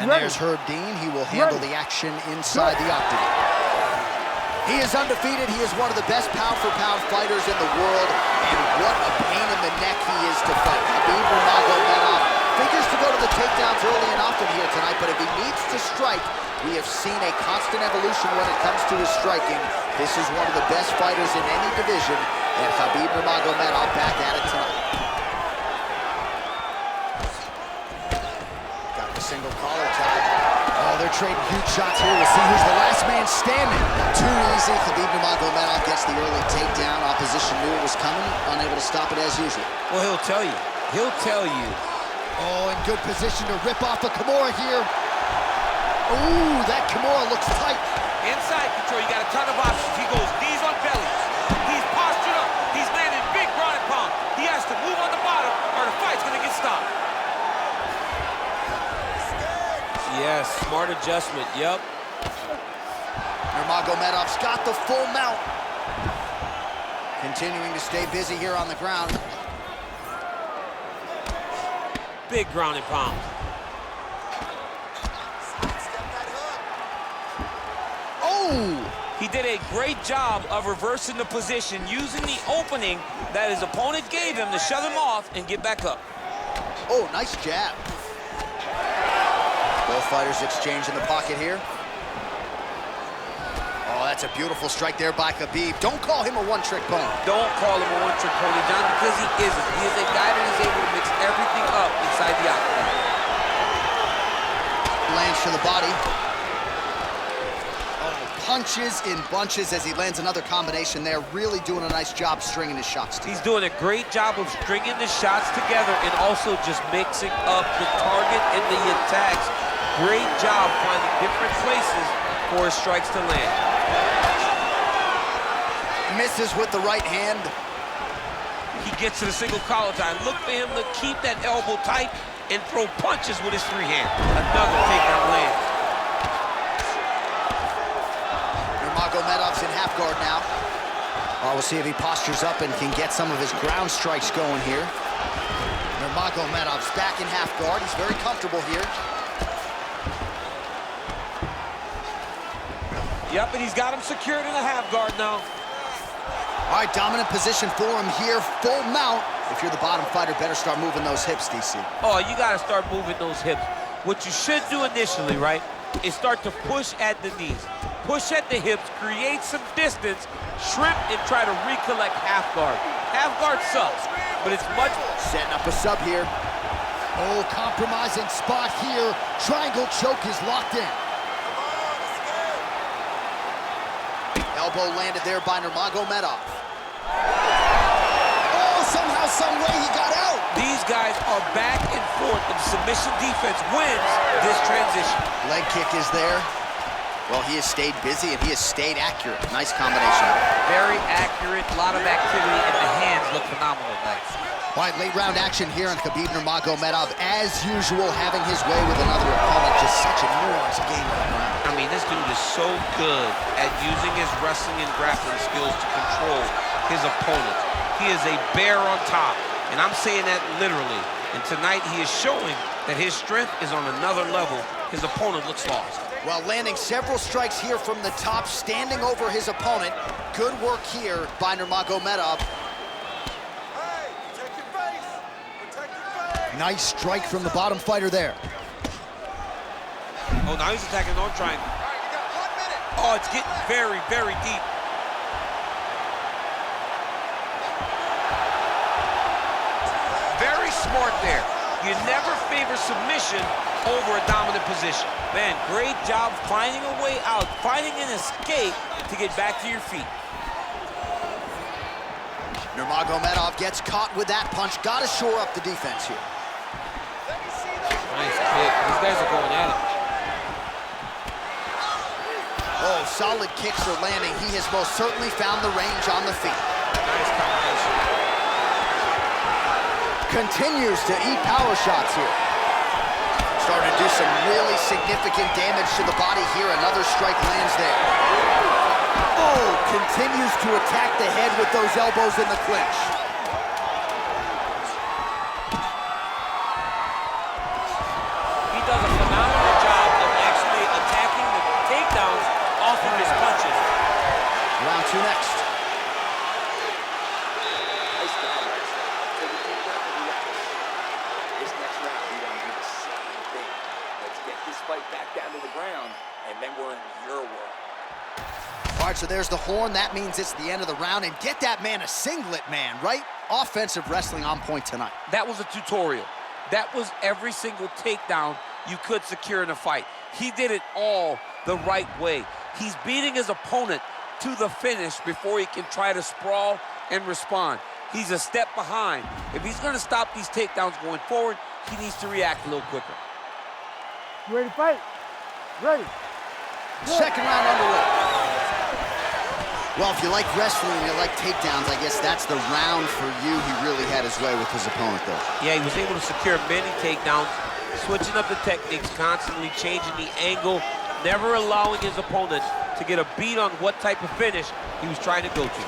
And there's Herb Dean. He will handle the action inside the octagon. He is undefeated. He is one of the best pound-for-pound fighters in the world. And what a pain in the neck he is to fight. Khabib Nurmagomedov figures to go to the takedowns early and often here tonight, but if he needs to strike, we have seen a constant evolution when it comes to his striking. This is one of the best fighters in any division, and Khabib Nurmagomedov back at it tonight. Got the single collar tie. Oh, they're trading huge shots here. We'll see who's the last man standing. Too easy. Khabib Nurmagomedov gets the early takedown. Opposition knew it was coming, unable to stop it as usual. Well, he'll tell you. He'll tell you. Oh, in good position to rip off a Kimura here. Ooh, that Kimura looks tight. Inside control, you got a ton of options. He goes knees on bellies. He's postured up. He's landing big ground and pound. He has to move on the bottom or the fight's gonna get stopped. Yes, smart adjustment, yep. Nurmagomedov's got the full mount. Continuing to stay busy here on the ground. Big ground and pound. Oh! He did a great job of reversing the position, using the opening that his opponent gave him to shove him off and get back up. Oh, nice jab. Both fighters exchange in the pocket here. Oh, that's a beautiful strike there by Khabib. Don't call him a one-trick pony. Don't call him a one-trick pony, John, because he isn't. He is a guy that is able to mix everything up inside the octagon. Lands to the body. Oh, punches in bunches as he lands another combination there. Really doing a nice job stringing his shots together. He's doing a great job of stringing the shots together and also just mixing up the target and the attacks. Great job finding different places for his strikes to land. Misses with the right hand. He gets to the single collar tie. Look for him to keep that elbow tight and throw punches with his free hand. Another takedown land. Nurmagomedov's in half guard now. We'll see if he postures up and can get some of his ground strikes going here. Nurmagomedov's back in half guard. He's very comfortable here. Yep, and he's got him secured in a half guard now. All right, dominant position for him here, full mount. If you're the bottom fighter, better start moving those hips, DC. Oh, you gotta start moving those hips. What you should do initially, right, is start to push at the knees. Push at the hips, create some distance, shrimp, and try to recollect half guard. Half guard sucks, but it's much... Setting up a sub here. Oh, compromising spot here. Triangle choke is locked in. Elbow landed there by Nurmagomedov. Oh, somehow, some way he got out. These guys are back and forth, and submission defense wins this transition. Leg kick is there. Well, he has stayed busy and he has stayed accurate. Nice combination. Very accurate, a lot of activity, and the hands look phenomenal tonight. All right, late round action here on Khabib Nurmagomedov. As usual, having his way with another opponent. Just such a nuanced game right now. I mean, this dude is so good at using his wrestling and grappling skills to control his opponent. He is a bear on top, and I'm saying that literally. And tonight he is showing that his strength is on another level. His opponent looks lost. Well, landing several strikes here from the top, standing over his opponent. Good work here by Nurmagomedov. Nice strike from the bottom fighter there. Oh, now he's attacking no triangle. Oh, it's getting very, very deep. Very smart there. You never favor submission over a dominant position. Man, great job finding a way out, finding an escape to get back to your feet. Nurmagomedov gets caught with that punch. Got to shore up the defense here. Nice kick. These guys are going at it. Oh, solid kicks are landing. He has most certainly found the range on the feet. Nice combination. Continues to eat power shots here. Starting to do some really significant damage to the body here. Another strike lands there. Oh, continues to attack the head with those elbows in the clinch. He does a phenomenal job fight back down to the ground, and then we're in your world. All right, so there's the horn. That means it's the end of the round. And get that man a singlet, man, right? Offensive wrestling on point tonight. That was a tutorial. That was every single takedown you could secure in a fight. He did it all the right way. He's beating his opponent to the finish before he can try to sprawl and respond. He's a step behind. If he's going to stop these takedowns going forward, he needs to react a little quicker. You ready to fight? Ready. Second round underway. Well, if you like wrestling and you like takedowns, I guess that's the round for you. He really had his way with his opponent, though. Yeah, he was able to secure many takedowns, switching up the techniques, constantly changing the angle, never allowing his opponent to get a beat on what type of finish he was trying to go to.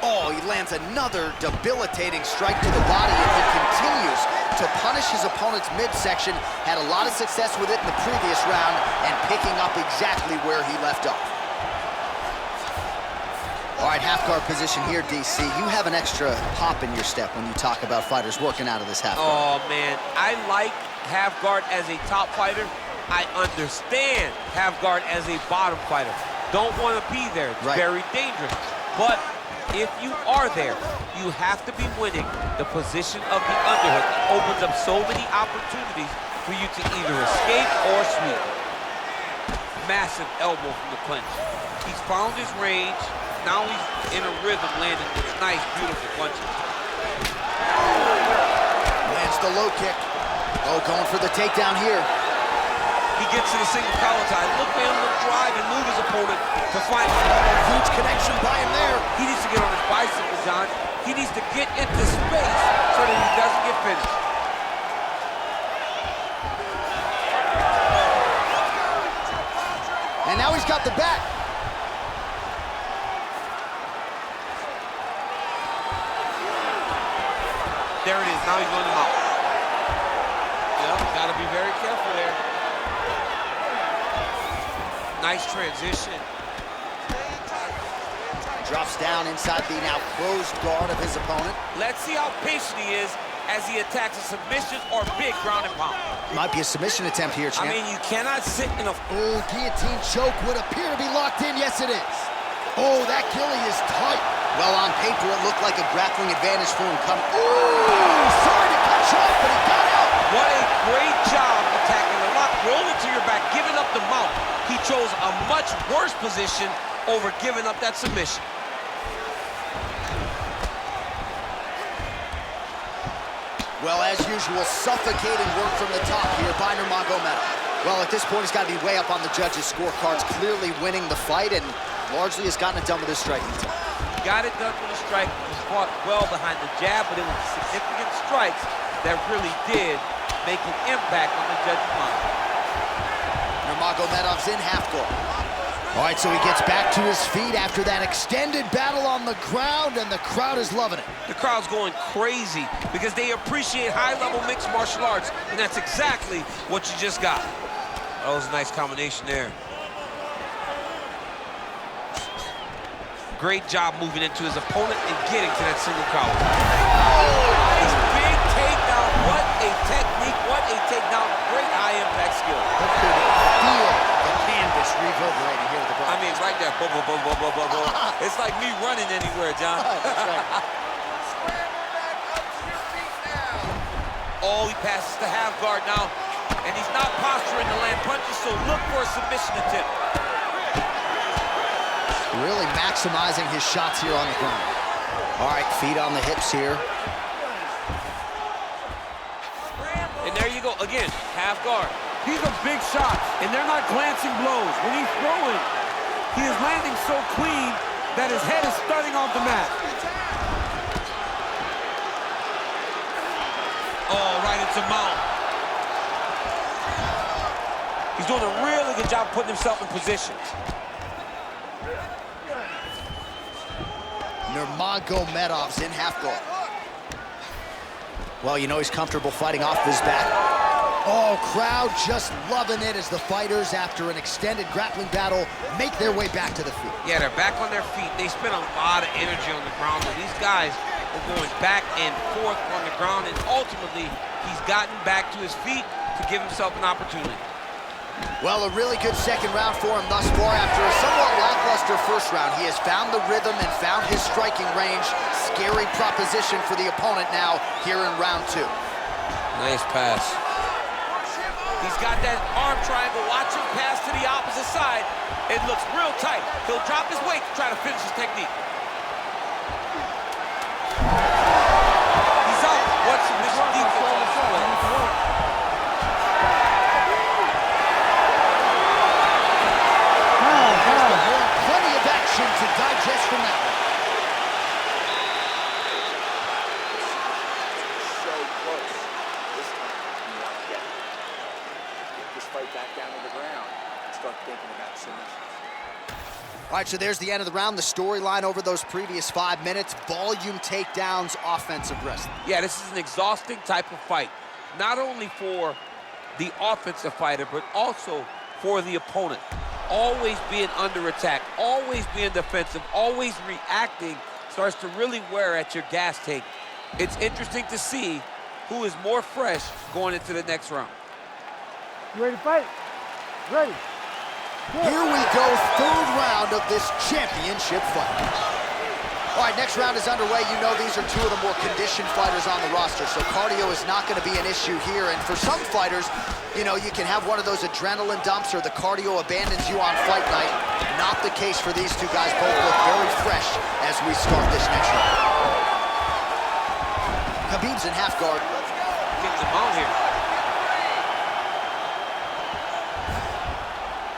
Oh, he lands another debilitating strike to the body, and he continues to punish his opponent's midsection. Had a lot of success with it in the previous round and picking up exactly where he left off. All right, half guard position here, DC. You have an extra hop in your step when you talk about fighters working out of this half guard. Oh, man, I like half guard as a top fighter. I understand half guard as a bottom fighter. Don't want to be there. It's very dangerous. But if you are there, you have to be winning the position of the underhook. It opens up so many opportunities for you to either escape or sweep. Massive elbow from the clinch. He's found his range. Now he's in a rhythm, landing nice, beautiful punches. Lands the low kick. Oh, going for the takedown here. He gets to the single collar tie. Look for him to drive and move his opponent to find huge connection by him there. He needs to get on his bicycle, John. He needs to get into space so that he doesn't get finished. And now he's got the back. There it is. Now he's going to mount. Yep, got to be very careful there. Nice transition. Drops down inside the now closed guard of his opponent. Let's see how patient he is as he attacks a submission or big ground and pound. Might be a submission attempt here, champ. I mean, you cannot sit in a... Oh, guillotine choke would appear to be locked in. Yes, it is. Oh, that gilly is tight. Well, on paper, it looked like a grappling advantage for him coming. Ooh, sorry to cut you off, but he got out. What a great job attacking the lock, rolling to your back, giving up the mount. He chose a much worse position over giving up that submission. Well, as usual, suffocating work from the top here by Nurmagomedov. Well, at this point, he's got to be way up on the judges' scorecards, clearly winning the fight, and largely has gotten it done with his striking team. Got it done with a strike. Was fought well behind the jab, but it was significant strikes that really did make an impact on the judge's mind. Nurmagomedov's in half guard. All right, so he gets back to his feet after that extended battle on the ground, and the crowd is loving it. The crowd's going crazy because they appreciate high-level mixed martial arts, and that's exactly what you just got. That was a nice combination there. Great job moving into his opponent and getting to that single collar. Nice big takedown. What a technique. What a takedown. Great high-impact skill. Feel the canvas reverberating here at the bar. I mean, right there. Boom, boom, boom, boom, boom, boom, boom. It's like me running anywhere, John. That's right. Oh, he passes the half guard now. And he's not posturing to land punches, so look for a submission attempt. Really maximizing his shots here on the ground. All right, feet on the hips here. And there you go, again, half guard. These are big shots, and they're not glancing blows. When he's throwing, he is landing so clean that his head is starting off the mat. Oh, right into mount. He's doing a really good job putting himself in position. Nurmagomedov's in half guard. Well, you know he's comfortable fighting off his back. Oh, crowd just loving it as the fighters, after an extended grappling battle, make their way back to the field. Yeah, they're back on their feet. They spent a lot of energy on the ground, and these guys are going back and forth on the ground, and ultimately, he's gotten back to his feet to give himself an opportunity. Well, a really good second round for him thus far. After a somewhat lackluster first round, he has found the rhythm and found his striking range. Scary proposition for the opponent now here in round 2. Nice pass. He's got that arm triangle. Watch him pass to the opposite side. It looks real tight. He'll drop his weight to try to finish his technique. He's out. What's the mission defense on this play? Plenty of action to digest from that one. So close. This time, you want to get this fight back down to the ground and start thinking about submissions. All right, so there's the end of the round. The storyline over those previous 5 minutes, volume takedowns, offensive wrestling. Yeah, this is an exhausting type of fight. Not only for the offensive fighter, but also for the opponent. Always being under attack, always being defensive, always reacting starts to really wear at your gas tank. It's interesting to see who is more fresh going into the next round. You ready to fight? Ready. Here we go, third round of this championship fight. All right, next round is underway. You know these are two of the more conditioned fighters on the roster, so cardio is not going to be an issue here. And for some fighters, you know, you can have one of those adrenaline dumps or the cardio abandons you on fight night. Not the case for these two guys. Both look very fresh as we start this next round. Khabib's in half guard. Get him out here.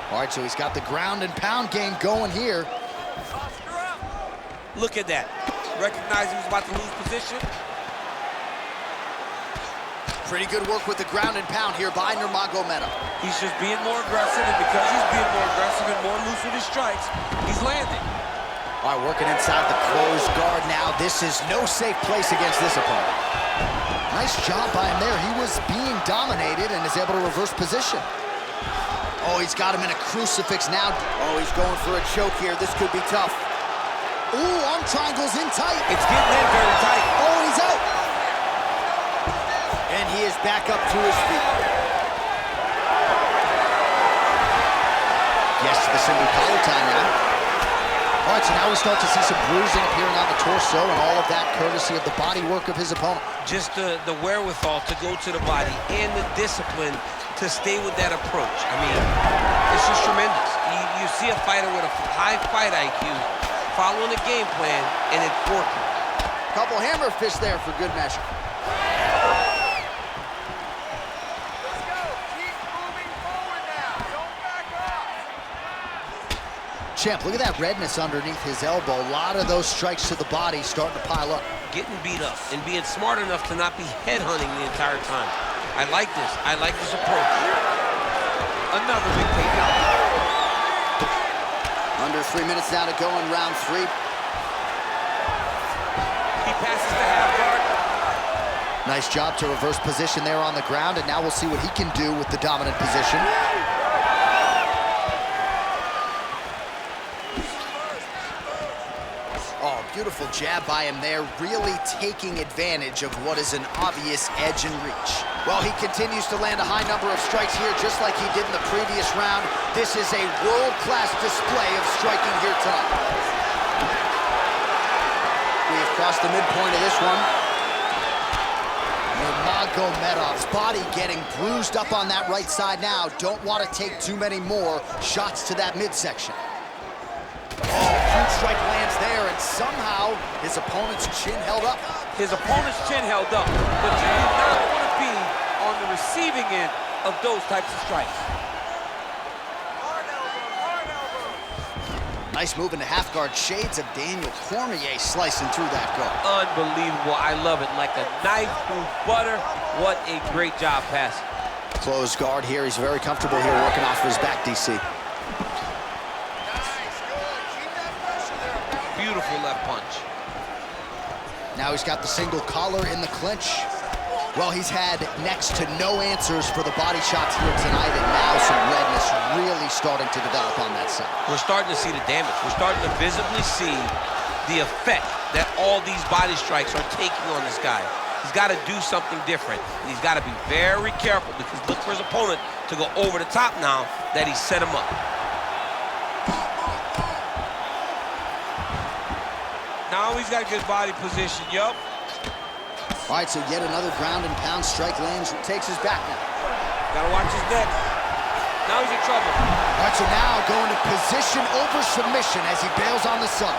All right, so he's got the ground and pound game going here. Look at that. Recognized he was about to lose position. Pretty good work with the ground and pound here by Nurmagomedov. He's just being more aggressive, and because he's being more aggressive and more loose with his strikes, he's landing. All right, working inside the closed guard now. This is no safe place against this opponent. Nice job by him there. He was being dominated and is able to reverse position. Oh, he's got him in a crucifix now. Oh, he's going for a choke here. This could be tough. Ooh, arm triangles in tight. It's getting in very tight. Oh, and he's out. And he is back up to his feet. Yes, to the single collar tie now. All right, so now we start to see some bruising appearing on the torso, and all of that courtesy of the body work of his opponent. Just the wherewithal to go to the body and the discipline to stay with that approach. I mean, it's just tremendous. You see a fighter with a high fight IQ following a game plan, and it's working. Couple hammer fists there for good measure. Let's go. Keep moving forward now. Don't back up. Champ, look at that redness underneath his elbow. A lot of those strikes to the body starting to pile up. Getting beat up and being smart enough to not be headhunting the entire time. I like this. I like this approach. Another big takedown. Under 3 minutes now to go in round 3. He passes the half guard. Nice job to reverse position there on the ground, and now we'll see what he can do with the dominant position. Oh, beautiful jab by him there, really taking advantage of what is an obvious edge and reach. Well, he continues to land a high number of strikes here, just like he did in the previous round. This is a world-class display of striking here tonight. We have crossed the midpoint of this one. Nurmagomedov's body getting bruised up on that right side now. Don't want to take too many more shots to that midsection. Oh, huge strike lands there, and somehow his opponent's chin held up. His opponent's chin held up, but you do not want to be on the receiving end of those types of strikes. Hard elbow. Nice move into half guard. Shades of Daniel Cormier slicing through that guard. Unbelievable. I love it. Like a knife through butter. What a great job passing. Closed guard here. He's very comfortable here working off of his back, DC. Beautiful left punch. Now he's got the single collar in the clinch. Well, he's had next to no answers for the body shots here tonight, and now some redness really starting to develop on that side. We're starting to see the damage. We're starting to visibly see the effect that all these body strikes are taking on this guy. He's got to do something different. And he's got to be very careful because look for his opponent to go over the top now that he set him up. Now he's got a good body position, yup. All right, so yet another ground and pound strike lands, takes his back now. Gotta watch his neck. Now he's in trouble. All right, so now going to position over submission as he bails on the sub.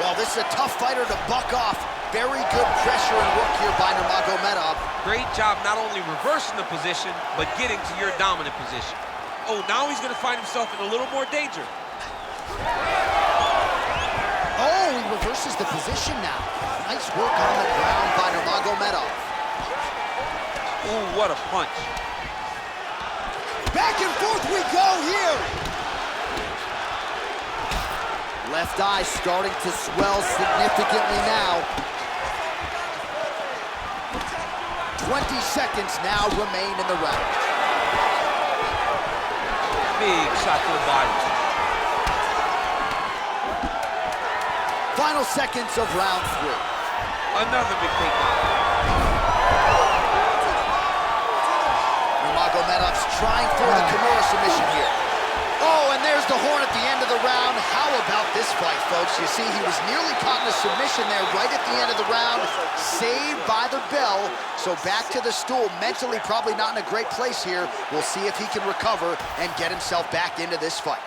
Well, this is a tough fighter to buck off. Very good pressure and work here by Nurmagomedov. Great job not only reversing the position, but getting to your dominant position. Oh, now he's gonna find himself in a little more danger. Oh, he reverses the position now. Nice work on the ground by Nurmagomedov. Ooh, what a punch. Back and forth we go here. Left eye starting to swell significantly now. 20 seconds now remain in the round. Big shot to the body. Final seconds of round 3. Another big takedown. Nurmagomedov's trying for the Kimura submission here. Oh, and there's the horn at the end of the round. How about this fight, folks? You see, he was nearly caught in a submission there right at the end of the round. Saved by the bell. So back to the stool. Mentally probably not in a great place here. We'll see if he can recover and get himself back into this fight.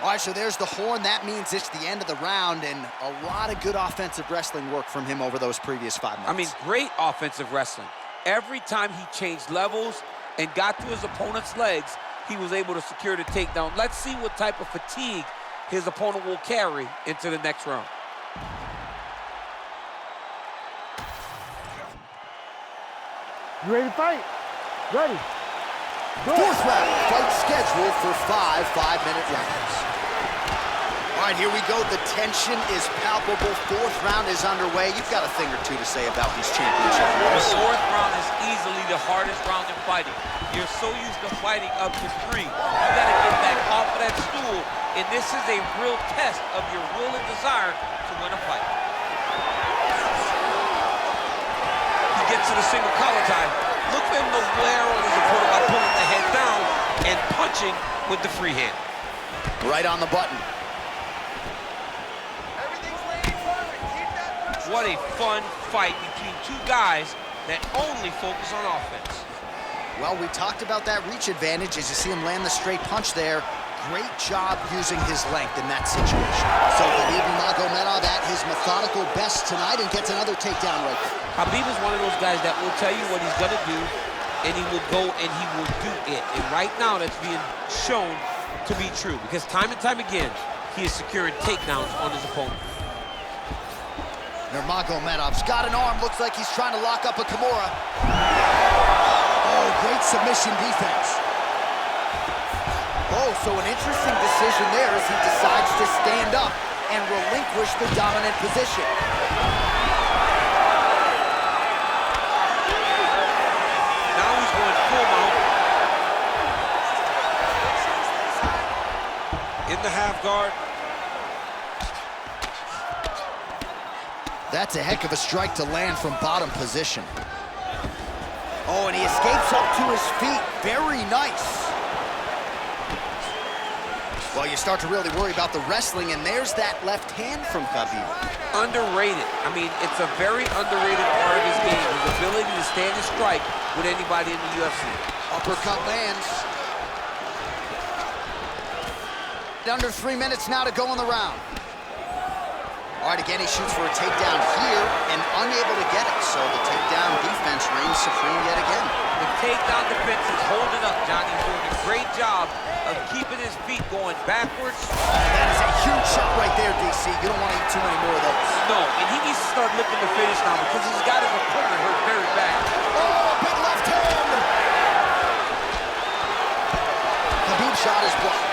All right, so there's the horn. That means it's the end of the round, and a lot of good offensive wrestling work from him over those previous 5 minutes. I mean, great offensive wrestling. Every time he changed levels and got to his opponent's legs, he was able to secure the takedown. Let's see what type of fatigue his opponent will carry into the next round. You ready to fight? Ready. Go. Fourth round, fight scheduled for 5 5-minute rounds. All right, here we go. The tension is palpable. Fourth round is underway. You've got a thing or two to say about these championship The wars. fourth round is easily the hardest round in fighting. You're so used to fighting up to 3. You gotta get back off of that stool, and this is a real test of your will and desire to win a fight. He gets to the single collar tie. Look for him to wear on his opponent by pulling the head down And punching with the free hand. Right on the button. What a fun fight between two guys that only focus on offense. Well, we talked about that reach advantage as you see him land the straight punch there. Great job using his length in that situation. So Khabib Nurmagomedov at his methodical best tonight and gets another takedown right there. Khabib is one of those guys that will tell you what he's gonna do, and he will go and he will do it. And right now, that's being shown to be true because time and time again, he is securing takedowns on his opponent. Nurmagomedov's got an arm. Looks like he's trying to lock up a Kimura. Oh, great submission defense. Oh, so an interesting decision there as he decides to stand up and relinquish the dominant position. Now he's going full mount. In the half guard. That's a heck of a strike to land from bottom position. Oh, and he escapes up to his feet. Very nice. Well, you start to really worry about the wrestling, and there's that left hand from Khabib. Underrated. I mean, it's a very underrated part of his game, his ability to stand and strike with anybody in the UFC. Uppercut lands. Under 3 minutes now to go in the round. All right, again, he shoots for a takedown here and unable to get it. So the takedown defense reigns supreme yet again. The takedown defense is holding up, Johnny. He's doing a great job of keeping his feet going backwards. That is a huge shot right there, DC. You don't want to eat too many more of those. No, and he needs to start looking to finish now because he's got his opponent hurt very bad. Oh, big left hand! Khabib's shot is blocked.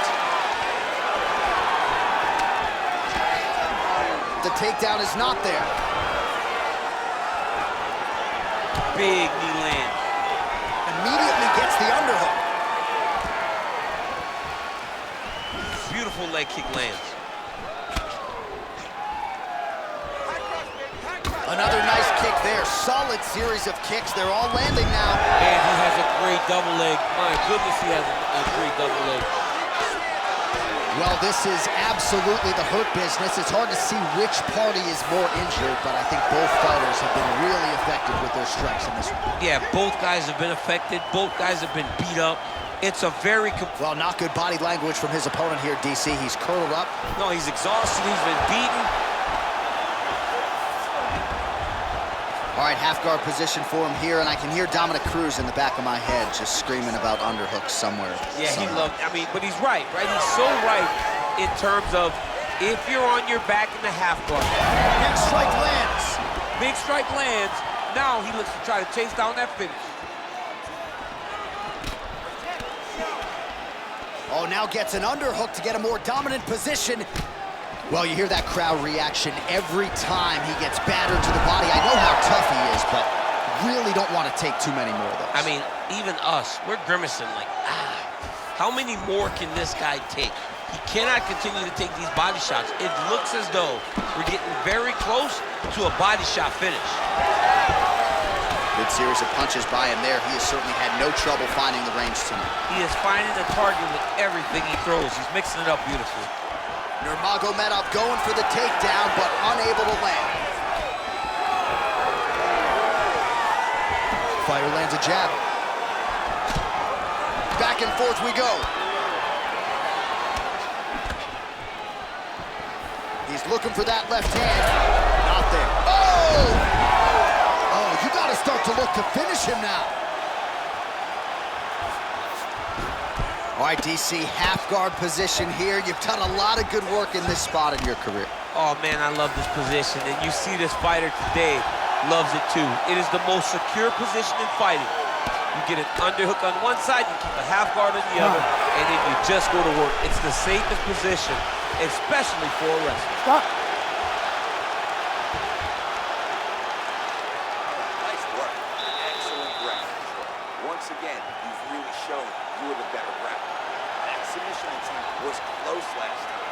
The takedown is not there. Big knee land. Immediately gets the underhook. Beautiful leg kick lands. Another nice kick there. Solid series of kicks. They're all landing now. And he has a great double leg. My goodness, he has a great double leg. Well, this is absolutely the hurt business. It's hard to see which party is more injured, but I think both fighters have been really effective with their strikes in this one. Yeah, both guys have been affected. Both guys have been beat up. It's a very... Well, not good body language from his opponent here, DC. He's curled up. No, he's exhausted. He's been beaten. All right, half guard position for him here, and I can hear Dominic Cruz in the back of my head just screaming about underhooks somewhere. Yeah, he loved, I mean, but he's right? He's so right in terms of if you're on your back in the half guard. Big strike lands. Big strike lands. Now he looks to try to chase down that finish. Oh, now gets an underhook to get a more dominant position. Well, you hear that crowd reaction every time he gets battered to the body. I know how tough he is, but really don't want to take too many more of those. I mean, even us, we're grimacing like, how many more can this guy take? He cannot continue to take these body shots. It looks as though we're getting very close to a body shot finish. Good series of punches by him there. He has certainly had no trouble finding the range tonight. He is finding the target with everything he throws. He's mixing it up beautifully. Nurmagomedov going for the takedown, but unable to land. Fighter lands a jab. Back and forth we go. He's looking for that left hand. Not there. Oh! Oh, you gotta start to look to finish him now. All right, DC, half guard position here. You've done a lot of good work in this spot in your career. Oh, man, I love this position. And you see this fighter today loves it, too. It is the most secure position in fighting. You get an underhook on one side, you keep a half guard on the other, and then you just go to work. It's the safest position, especially for a wrestler. Stop. Nice work. Excellent ground control. Once again, you've really shown you are the better grappler. That submission attempt was close last time.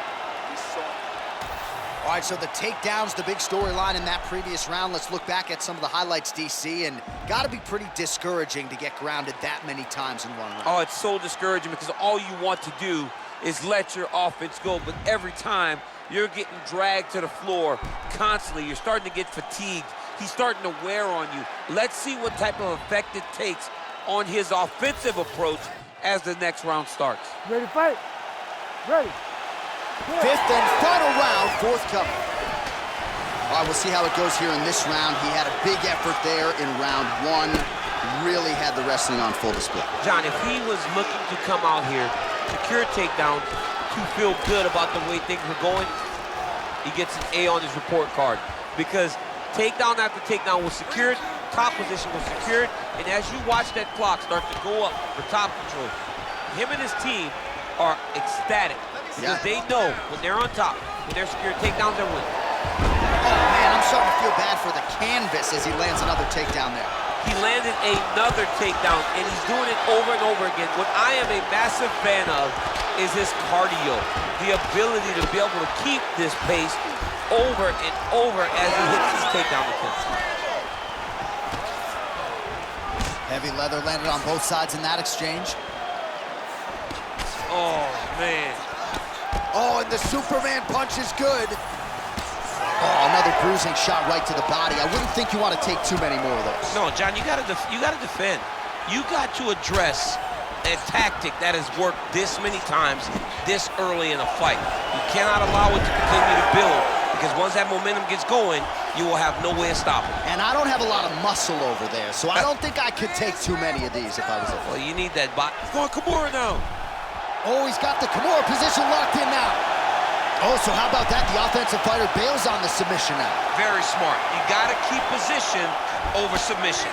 We saw it. All right, so the takedown's the big storyline in that previous round. Let's look back at some of the highlights, DC, and got to be pretty discouraging to get grounded that many times in one round. Oh, it's so discouraging because all you want to do is let your offense go, but every time you're getting dragged to the floor constantly. You're starting to get fatigued. He's starting to wear on you. Let's see what type of effect it takes on his offensive approach as the next round starts. Ready to fight? Ready. Fifth and final round, forthcoming. All right, we'll see how it goes here in this round. He had a big effort there in round one. Really had the wrestling on full display. John, if he was looking to come out here, secure a takedown, to feel good about the way things were going, he gets an A on his report card. Because takedown after takedown was secured, top position was secured, and as you watch that clock start to go up for top control, him and his team are ecstatic. Because they know when they're on top, when they're secure takedowns, they're winning. Oh, man, I'm starting to feel bad for the canvas as he lands another takedown there. He landed another takedown, and he's doing it over and over again. What I am a massive fan of is his cardio, the ability to be able to keep this pace over and over as he hits his takedown attempts. Heavy leather landed on both sides in that exchange. Oh, man. Oh, and the Superman punch is good. Oh, another bruising shot right to the body. I wouldn't think you want to take too many more of those. No, John, you gotta defend. You got to address a tactic that has worked this many times, this early in a fight. You cannot allow it to continue to build, because once that momentum gets going, you will have no way of stopping. And I don't have a lot of muscle over there, so I don't think I could take too many of these if I was a Well, you need that bot. He's going Kimura now. Oh, he's got the Kimura position locked in now. Oh, so how about that? The offensive fighter bails on the submission now. Very smart. You got to keep position over submission.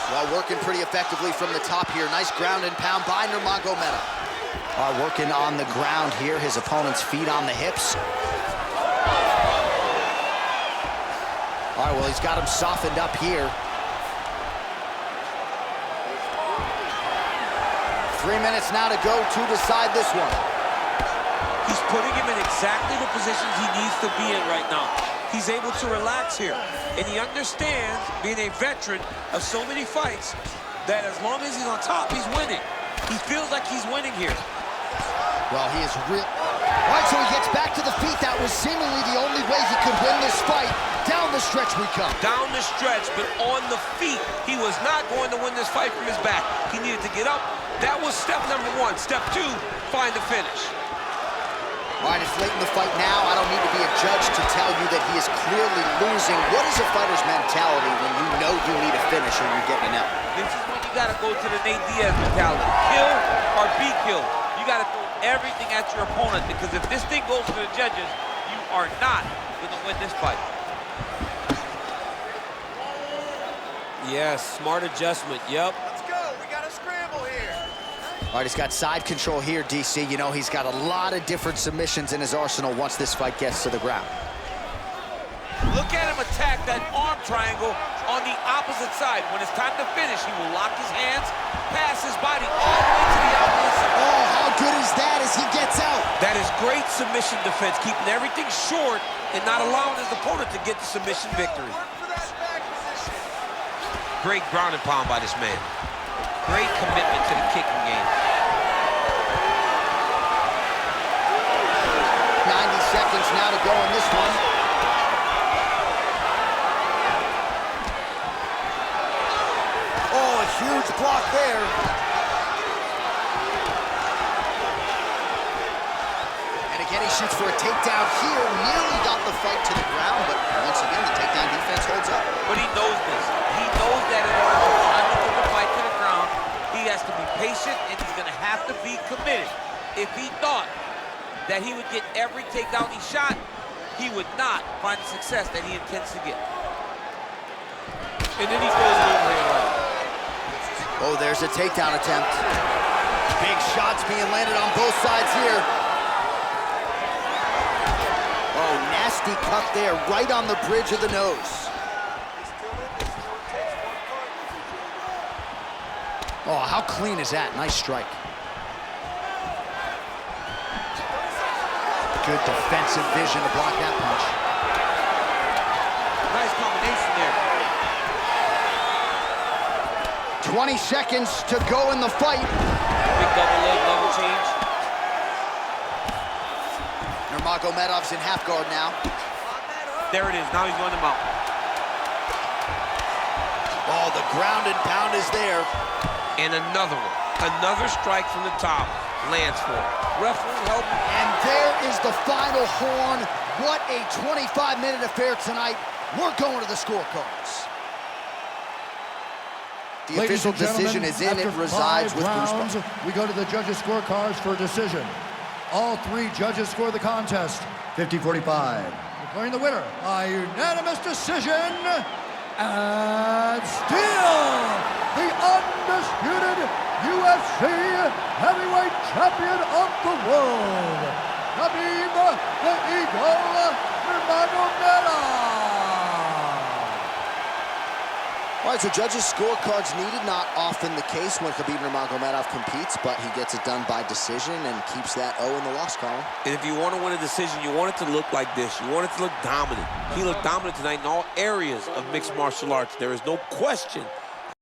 Well, working pretty effectively from the top here. Nice ground and pound by Nurmagomedov. Working on the ground here. His opponent's feet on the hips. All right, well, he's got him softened up here. 3 minutes now to go to decide this one. He's putting him in exactly the positions he needs to be in right now. He's able to relax here. And he understands, being a veteran of so many fights, that as long as he's on top, he's winning. He feels like he's winning here. Well, he is real. All right, so he gets back to the feet. That was seemingly the only way he could win this fight. Down the stretch we come. Down the stretch, but on the feet. He was not going to win this fight from his back. He needed to get up. That was step number one. Step two, find the finish. All right, it's late in the fight now. I don't need to be a judge to tell you that he is clearly losing. What is a fighter's mentality when you know you need a finish or you're getting an L? This is when you got to go to the Nate Diaz mentality. Kill or be killed. You got to throw everything at your opponent, because if this thing goes to the judges, you are not going to win this fight. Yes, smart adjustment. Yep. Let's go. We got a scramble here. All right, he's got side control here, DC. You know, he's got a lot of different submissions in his arsenal once this fight gets to the ground. Look at him attack that arm triangle on the opposite side. When it's time to finish, he will lock his hands, pass his body all the way to the opposite side. Oh, how good is that as he gets out? That is great submission defense, keeping everything short and not allowing his opponent to get the submission victory. Great ground and pound by this man. Great commitment to the kicking game. 90 seconds now to go in this one. Oh, a huge block there. And again, he shoots for a takedown here. Nearly got the fight to the ground, but once again, the takedown defense holds up. But he knows this. He knows that in order to finally get the fight to the ground, he has to be patient and he's going to have to be committed. If he thought that he would get every takedown he shot, he would not find the success that he intends to get. And then he goes overhand right. Oh, there's a takedown attempt. Big shots being landed on both sides here. Oh, nasty cut there, right on the bridge of the nose. Oh, how clean is that? Nice strike. Good defensive vision to block that punch. Nice combination there. 20 seconds to go in the fight. Big double leg, level change. Nurmagomedov's in half guard now. There it is, now he's going to mount. Oh, the ground and pound is there. And another one. Another strike from the top lands for him. Referee help. And there is the final horn. What a 25-minute affair tonight. We're going to the scorecards. The official decision is in. It resides with Bruce Buffer. We go to the judges' scorecards for a decision. All three judges score the contest 50-45. Declaring the winner by unanimous decision, and still the undisputed UFC heavyweight champion of the world, Khabib the Eagle Nurmagomedov. All right, so judges' scorecards needed, not often the case when Khabib Nurmagomedov competes, but he gets it done by decision and keeps that O in the loss column. And if you want to win a decision, you want it to look like this. You want it to look dominant. He looked dominant tonight in all areas of mixed martial arts. There is no question